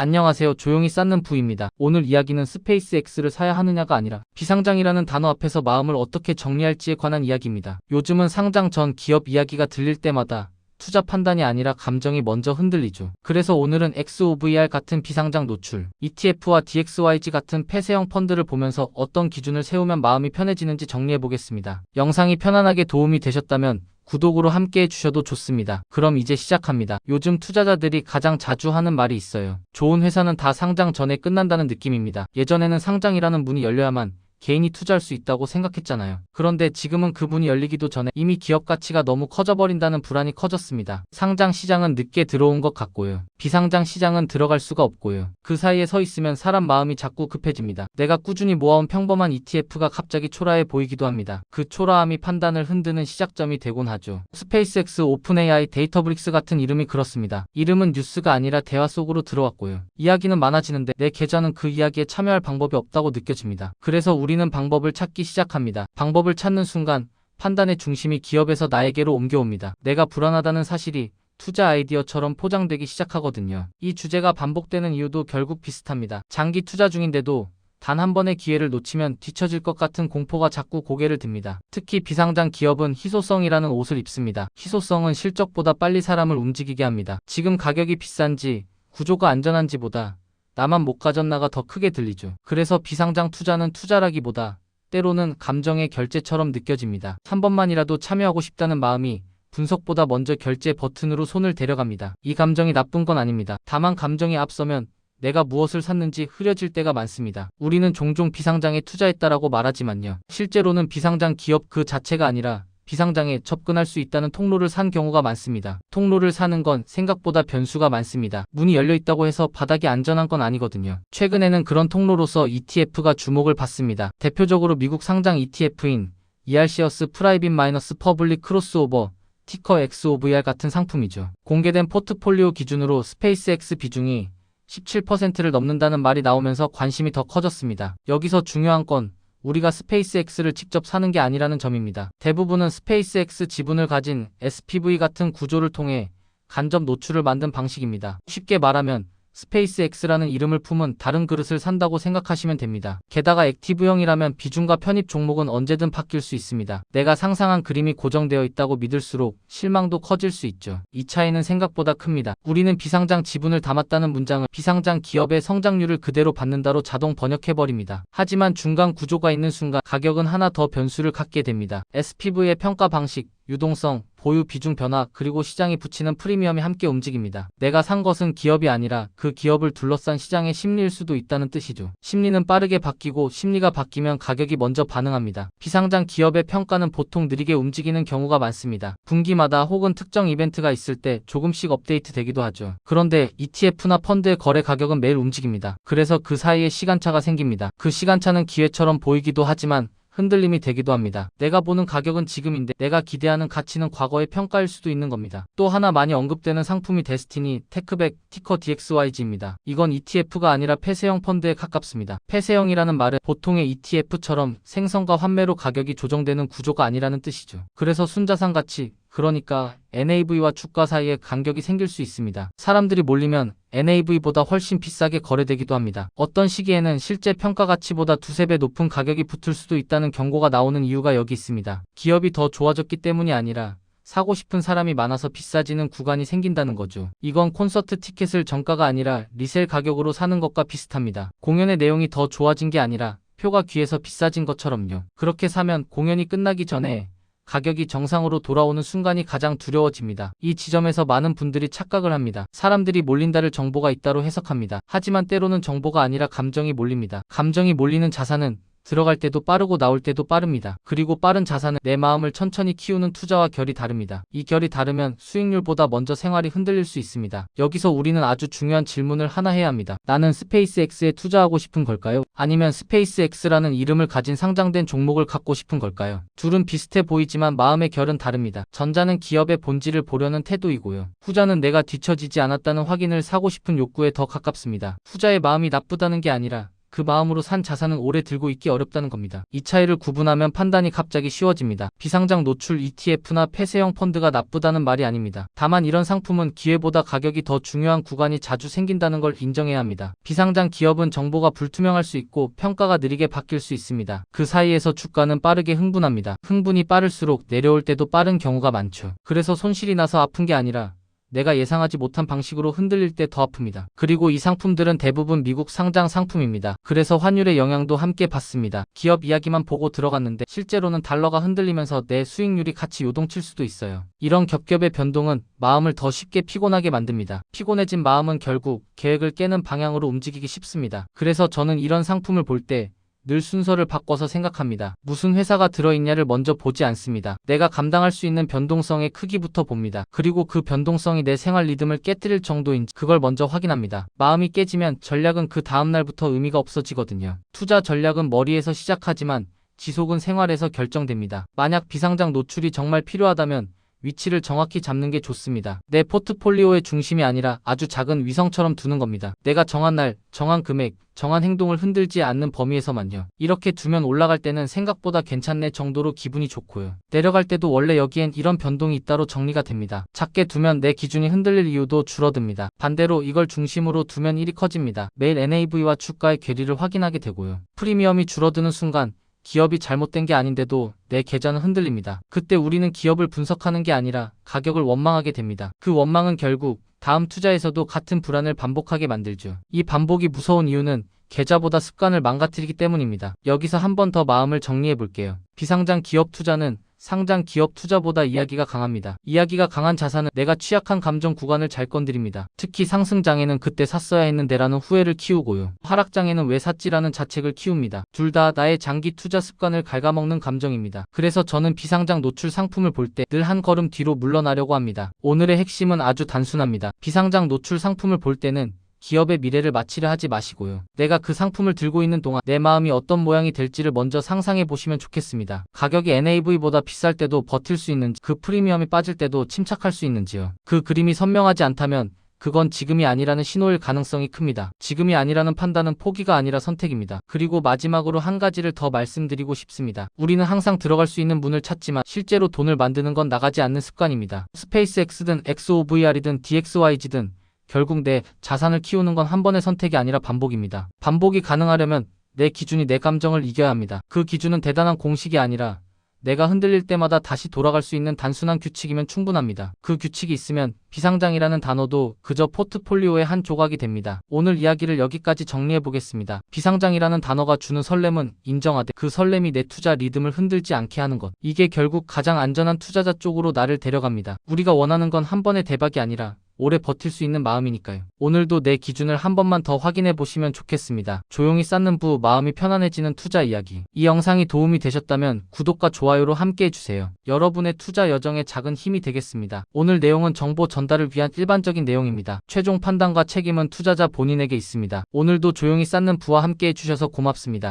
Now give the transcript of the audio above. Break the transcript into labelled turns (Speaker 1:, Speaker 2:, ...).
Speaker 1: 안녕하세요. 조용히 쌓는 부입니다. 오늘 이야기는 스페이스X를 사야 하느냐가 아니라 비상장이라는 단어 앞에서 마음을 어떻게 정리할지에 관한 이야기입니다. 요즘은 상장 전 기업 이야기가 들릴 때마다 투자 판단이 아니라 감정이 먼저 흔들리죠. 그래서 오늘은 XOVR 같은 비상장 노출, ETF와 DXYG 같은 폐쇄형 펀드를 보면서 어떤 기준을 세우면 마음이 편해지는지 정리해보겠습니다. 영상이 편안하게 도움이 되셨다면 구독으로 함께 해주셔도 좋습니다. 그럼 이제 시작합니다. 요즘 투자자들이 가장 자주 하는 말이 있어요. 좋은 회사는 다 상장 전에 끝난다는 느낌입니다. 예전에는 상장이라는 문이 열려야만 개인이 투자할 수 있다고 생각했잖아요. 그런데 지금은 그 문이 열리기도 전에 이미 기업 가치가 너무 커져버린다는 불안이 커졌습니다. 상장 시장은 늦게 들어온 것 같고요. 비상장 시장은 들어갈 수가 없고요. 그 사이에 서 있으면 사람 마음이 자꾸 급해집니다. 내가 꾸준히 모아온 평범한 ETF가 갑자기 초라해 보이기도 합니다. 그 초라함이 판단을 흔드는 시작점이 되곤 하죠. 스페이스X, 오픈AI, 데이터브릭스 같은 이름이 그렇습니다. 이름은 뉴스가 아니라 대화 속으로 들어왔고요. 이야기는 많아지는데 내 계좌는 그 이야기에 참여할 방법이 없다고 느껴집니다. 그래서 우리는 방법을 찾기 시작합니다. 방법을 찾는 순간 판단의 중심이 기업에서 나에게로 옮겨옵니다. 내가 불안하다는 사실이 투자 아이디어처럼 포장되기 시작하거든요. 이 주제가 반복되는 이유도 결국 비슷합니다. 장기 투자 중인데도 단 한 번의 기회를 놓치면 뒤처질 것 같은 공포가 자꾸 고개를 듭니다. 특히 비상장 기업은 희소성이라는 옷을 입습니다. 희소성은 실적보다 빨리 사람을 움직이게 합니다. 지금 가격이 비싼지 구조가 안전한지보다 나만 못 가졌나가 더 크게 들리죠. 그래서 비상장 투자는 투자라기보다 때로는 감정의 결제처럼 느껴집니다. 한 번만이라도 참여하고 싶다는 마음이 분석보다 먼저 결제 버튼으로 손을 데려갑니다. 이 감정이 나쁜 건 아닙니다. 다만 감정이 앞서면 내가 무엇을 샀는지 흐려질 때가 많습니다. 우리는 종종 비상장에 투자했다라고 말하지만요. 실제로는 비상장 기업 그 자체가 아니라 비상장에 접근할 수 있다는 통로를 산 경우가 많습니다. 통로를 사는 건 생각보다 변수가 많습니다. 문이 열려 있다고 해서 바닥이 안전한 건 아니거든요. 최근에는 그런 통로로서 ETF가 주목을 받습니다. 대표적으로 미국 상장 ETF인 ERCS 프라이빗 마이너스 퍼블릭 크로스오버 티커 XOVR 같은 상품이죠. 공개된 포트폴리오 기준으로 스페이스X 비중이 17%를 넘는다는 말이 나오면서 관심이 더 커졌습니다. 여기서 중요한 건 우리가 스페이스X를 직접 사는 게 아니라는 점입니다. 대부분은 스페이스X 지분을 가진 SPV 같은 구조를 통해 간접 노출을 만든 방식입니다. 쉽게 말하면 스페이스X라는 이름을 품은 다른 그릇을 산다고 생각하시면 됩니다. 게다가 액티브형이라면 비중과 편입 종목은 언제든 바뀔 수 있습니다. 내가 상상한 그림이 고정되어 있다고 믿을수록 실망도 커질 수 있죠. 이 차이는 생각보다 큽니다. 우리는 비상장 지분을 담았다는 문장을 비상장 기업의 성장률을 그대로 받는다로 자동 번역해버립니다. 하지만 중간 구조가 있는 순간 가격은 하나 더 변수를 갖게 됩니다. SPV의 평가 방식, 유동성, 보유 비중 변화, 그리고 시장이 붙이는 프리미엄이 함께 움직입니다. 내가 산 것은 기업이 아니라 그 기업을 둘러싼 시장의 심리일 수도 있다는 뜻이죠. 심리는 빠르게 바뀌고 심리가 바뀌면 가격이 먼저 반응합니다. 비상장 기업의 평가는 보통 느리게 움직이는 경우가 많습니다. 분기마다 혹은 특정 이벤트가 있을 때 조금씩 업데이트 되기도 하죠. 그런데 ETF나 펀드의 거래 가격은 매일 움직입니다. 그래서 그 사이에 시간차가 생깁니다. 그 시간차는 기회처럼 보이기도 하지만 흔들림이 되기도 합니다. 내가 보는 가격은 지금인데 내가 기대하는 가치는 과거의 평가일 수도 있는 겁니다. 또 하나 많이 언급되는 상품이 데스티니 테크백 티커 DXYG입니다. 이건 ETF가 아니라 폐쇄형 펀드에 가깝습니다. 폐쇄형이라는 말은 보통의 ETF처럼 생성과 환매로 가격이 조정되는 구조가 아니라는 뜻이죠. 그래서 순자산 가치, 그러니까 NAV와 주가 사이에 간격이 생길 수 있습니다. 사람들이 몰리면 NAV보다 훨씬 비싸게 거래되기도 합니다. 어떤 시기에는 실제 평가 가치보다 두세 배 높은 가격이 붙을 수도 있다는 경고가 나오는 이유가 여기 있습니다. 기업이 더 좋아졌기 때문이 아니라 사고 싶은 사람이 많아서 비싸지는 구간이 생긴다는 거죠. 이건 콘서트 티켓을 정가가 아니라 리셀 가격으로 사는 것과 비슷합니다. 공연의 내용이 더 좋아진 게 아니라 표가 귀해서 비싸진 것처럼요. 그렇게 사면 공연이 끝나기 전에 가격이 정상으로 돌아오는 순간이 가장 두려워집니다. 이 지점에서 많은 분들이 착각을 합니다. 사람들이 몰린다를 정보가 있다로 해석합니다. 하지만 때로는 정보가 아니라 감정이 몰립니다. 감정이 몰리는 자산은 들어갈 때도 빠르고 나올 때도 빠릅니다. 그리고 빠른 자산은 내 마음을 천천히 키우는 투자와 결이 다릅니다. 이 결이 다르면 수익률보다 먼저 생활이 흔들릴 수 있습니다. 여기서 우리는 아주 중요한 질문을 하나 해야 합니다. 나는 스페이스X에 투자하고 싶은 걸까요? 아니면 스페이스X라는 이름을 가진 상장된 종목을 갖고 싶은 걸까요? 둘은 비슷해 보이지만 마음의 결은 다릅니다. 전자는 기업의 본질을 보려는 태도이고요. 후자는 내가 뒤처지지 않았다는 확인을 사고 싶은 욕구에 더 가깝습니다. 후자의 마음이 나쁘다는 게 아니라 그 마음으로 산 자산은 오래 들고 있기 어렵다는 겁니다. 이 차이를 구분하면 판단이 갑자기 쉬워집니다. 비상장 노출 ETF나 폐쇄형 펀드가 나쁘다는 말이 아닙니다. 다만 이런 상품은 기회보다 가격이 더 중요한 구간이 자주 생긴다는 걸 인정해야 합니다. 비상장 기업은 정보가 불투명할 수 있고 평가가 느리게 바뀔 수 있습니다. 그 사이에서 주가는 빠르게 흥분합니다. 흥분이 빠를수록 내려올 때도 빠른 경우가 많죠. 그래서 손실이 나서 아픈 게 아니라 내가 예상하지 못한 방식으로 흔들릴 때 더 아픕니다. 그리고 이 상품들은 대부분 미국 상장 상품입니다. 그래서 환율의 영향도 함께 받습니다. 기업 이야기만 보고 들어갔는데 실제로는 달러가 흔들리면서 내 수익률이 같이 요동칠 수도 있어요. 이런 겹겹의 변동은 마음을 더 쉽게 피곤하게 만듭니다. 피곤해진 마음은 결국 계획을 깨는 방향으로 움직이기 쉽습니다. 그래서 저는 이런 상품을 볼 때 늘 순서를 바꿔서 생각합니다. 무슨 회사가 들어있냐를 먼저 보지 않습니다. 내가 감당할 수 있는 변동성의 크기부터 봅니다. 그리고 그 변동성이 내 생활 리듬을 깨뜨릴 정도인지 그걸 먼저 확인합니다. 마음이 깨지면 전략은 그 다음날부터 의미가 없어지거든요. 투자 전략은 머리에서 시작하지만 지속은 생활에서 결정됩니다. 만약 비상장 노출이 정말 필요하다면 위치를 정확히 잡는 게 좋습니다. 내 포트폴리오의 중심이 아니라 아주 작은 위성처럼 두는 겁니다. 내가 정한 날, 정한 금액, 정한 행동을 흔들지 않는 범위에서만요. 이렇게 두면 올라갈 때는 생각보다 괜찮네 정도로 기분이 좋고요. 내려갈 때도 원래 여기엔 이런 변동이 있다로 정리가 됩니다. 작게 두면 내 기준이 흔들릴 이유도 줄어듭니다. 반대로 이걸 중심으로 두면 일이 커집니다. 매일 NAV와 주가의 괴리를 확인하게 되고요. 프리미엄이 줄어드는 순간 기업이 잘못된 게 아닌데도 내 계좌는 흔들립니다. 그때 우리는 기업을 분석하는 게 아니라 가격을 원망하게 됩니다. 그 원망은 결국 다음 투자에서도 같은 불안을 반복하게 만들죠. 이 반복이 무서운 이유는 계좌보다 습관을 망가뜨리기 때문입니다. 여기서 한 번 더 마음을 정리해 볼게요. 비상장 기업 투자는 상장 기업 투자보다 이야기가 강합니다. 이야기가 강한 자산은 내가 취약한 감정 구간을 잘 건드립니다. 특히 상승장에는 그때 샀어야 했는데라는 후회를 키우고요. 하락장에는 왜 샀지라는 자책을 키웁니다. 둘 다 나의 장기 투자 습관을 갉아먹는 감정입니다. 그래서 저는 비상장 노출 상품을 볼 때 늘 한 걸음 뒤로 물러나려고 합니다. 오늘의 핵심은 아주 단순합니다. 비상장 노출 상품을 볼 때는 기업의 미래를 맞추려 하지 마시고요. 내가 그 상품을 들고 있는 동안 내 마음이 어떤 모양이 될지를 먼저 상상해 보시면 좋겠습니다. 가격이 NAV보다 비쌀 때도 버틸 수 있는지, 그 프리미엄이 빠질 때도 침착할 수 있는지요. 그 그림이 선명하지 않다면 그건 지금이 아니라는 신호일 가능성이 큽니다. 지금이 아니라는 판단은 포기가 아니라 선택입니다. 그리고 마지막으로 한 가지를 더 말씀드리고 싶습니다. 우리는 항상 들어갈 수 있는 문을 찾지만 실제로 돈을 만드는 건 나가지 않는 습관입니다. 스페이스X든 XOVR이든 DXYZ든 결국 내 자산을 키우는 건 한 번의 선택이 아니라 반복입니다. 반복이 가능하려면 내 기준이 내 감정을 이겨야 합니다. 그 기준은 대단한 공식이 아니라 내가 흔들릴 때마다 다시 돌아갈 수 있는 단순한 규칙이면 충분합니다. 그 규칙이 있으면 비상장이라는 단어도 그저 포트폴리오의 한 조각이 됩니다. 오늘 이야기를 여기까지 정리해 보겠습니다. 비상장이라는 단어가 주는 설렘은 인정하되 그 설렘이 내 투자 리듬을 흔들지 않게 하는 것. 이게 결국 가장 안전한 투자자 쪽으로 나를 데려갑니다. 우리가 원하는 건 한 번의 대박이 아니라 오래 버틸 수 있는 마음이니까요. 오늘도 내 기준을 한 번만 더 확인해 보시면 좋겠습니다. 조용히 쌓는 부 마음이 편안해지는 투자 이야기. 이 영상이 도움이 되셨다면 구독과 좋아요로 함께 해주세요. 여러분의 투자 여정에 작은 힘이 되겠습니다. 오늘 내용은 정보 전달을 위한 일반적인 내용입니다. 최종 판단과 책임은 투자자 본인에게 있습니다. 오늘도 조용히 쌓는 부와 함께 해주셔서 고맙습니다.